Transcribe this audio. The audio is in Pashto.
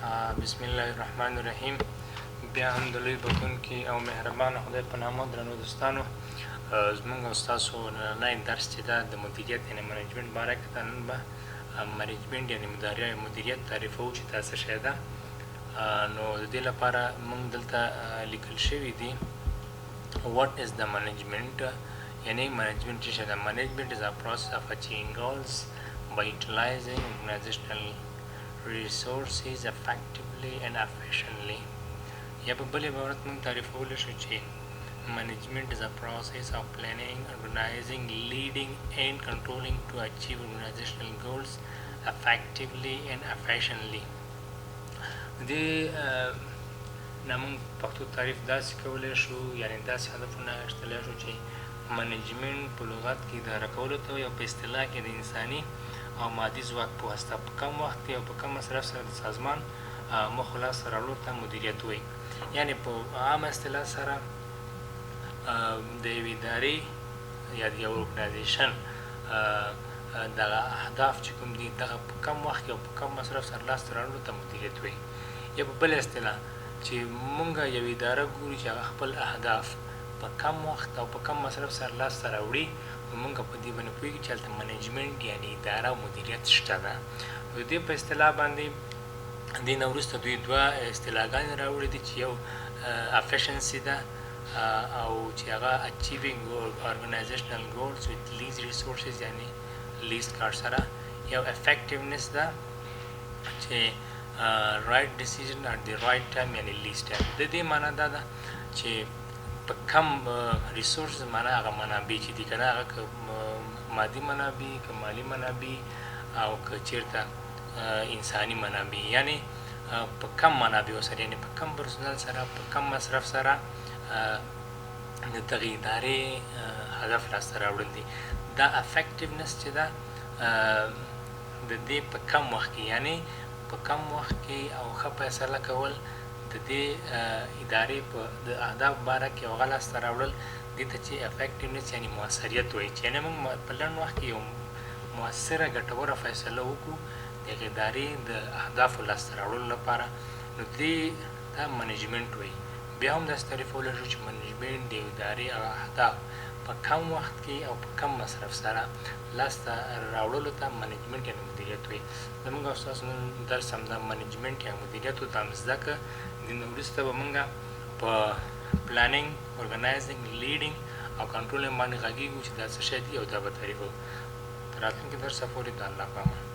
بسم الله الرحمن الرحیم. بیا هم د لوی بخښونکي او مهربانه خدای په نامه درنو دوستانو، زموږ او ستاسو نننی درس چې ده د مدیریت یعنې منیجمنټ باره کې ده. نن به منیجمنټ یعنې مدیریت تعریفوو چې دا څه شی ده. نو د دې لپاره موږ دلته لیکل شوي دي what is the management. یعنې منیجمنټ څه شی ده؟ منیجمنٹ is a process of achieving goals by utilizing organizational resources effectively and efficiently. یا په بل عبارت موږ تعریفولی شو چې management is a process of planning, organizing, leading and controlling to achieve organizational goals effectively and efficiently. دې نه موږ پښتو تعریف داسې کولی شو، یعنې داسې هدفونه اخیستلی شو چې منیجمنټ په لغت کې اداره کولو ته یا په اصطلاح کې د انساني او مادي ځواک په واسطه په کم وخت کې او په کم مصرف سره د سازمان موخو لاسته راوړلو ته مدیریت وایي. یعنې په عامه اصطلاح سره د یوې ادارې یا د یو ارګنایزیشن دغه اهداف چې کوم دي دغه په کم وخت کې او په کم مصرف سره لاسته راوړلو ته مدیریت وایي. یا په بله اصطلاح چې موږ یوه اداره ګورو چې هغه خپل اهداف په کم وخت او په کم مصرف سره لاسته راوړي، نو موږ په دې باندې پوهېږو چې هلته منیجمنټ یعنې اداره او مدیریت شته ده. د دې په اصطلاح باندې دې نه وروسته دوی دوه اصطلاحګانې راوړي دي چې یو افیشنسي ده او چې هغه اچیوینګ ارګنایزیشنل ګولز ویت لیست ریسورسز یعنې لیست کار سره، یو افیکټیونس ده چې رایټ ډیسیژن اټ دی رایټ ټایم یعنې لیست ټایم. د دې معنا دا ده چې په کم ریسورس معنا هغه منابع چې دي که نه، هغه که مادي منابع که مالي منابع او که چېرته انساني منابع، یعنې په کم منابعو سره یعنې په کم پرسونل سره په کم مصرف سره د دغې ادارې هدف لاسته راوړل دي. دا افیکټیونس چې ده د دې په کم وخت کې، یعنې په کم وخت کې او ښه فیصله کول د دې ادارې په د اهدافو باره کې هغه لاسته راوړل دې ته چې افیکټیونس یعنې مؤثریت وایي، چې یعنې موږ په لنډ وخت کې یو مؤثره ګټوره فیصله وکړو د هغې ادارې د اهدافو لاسته راوړلو لپاره، نو دې ته منیجمنټ وایي. بیا هم داسې تعریفولی شو چې منیجمنټ د یوې ادارې هغه اهداف په کم وخت کې او په کم مصرف سره لاسته راوړلو ته منیجمنټ یعنې مدیریت وایي. زموږ او ستاسو نن درس همدا منیجمنټ یا مدیریت ورته هم زده کړه. د نه وروسته به موږ په پلانینګ، ارګنایزینګ، لیډینګ او کنټرولینګ باندې غږېږو چې دا څه شی دي او دا به تعریفوو. تر راتلونکي درسه پورې د الله په امان.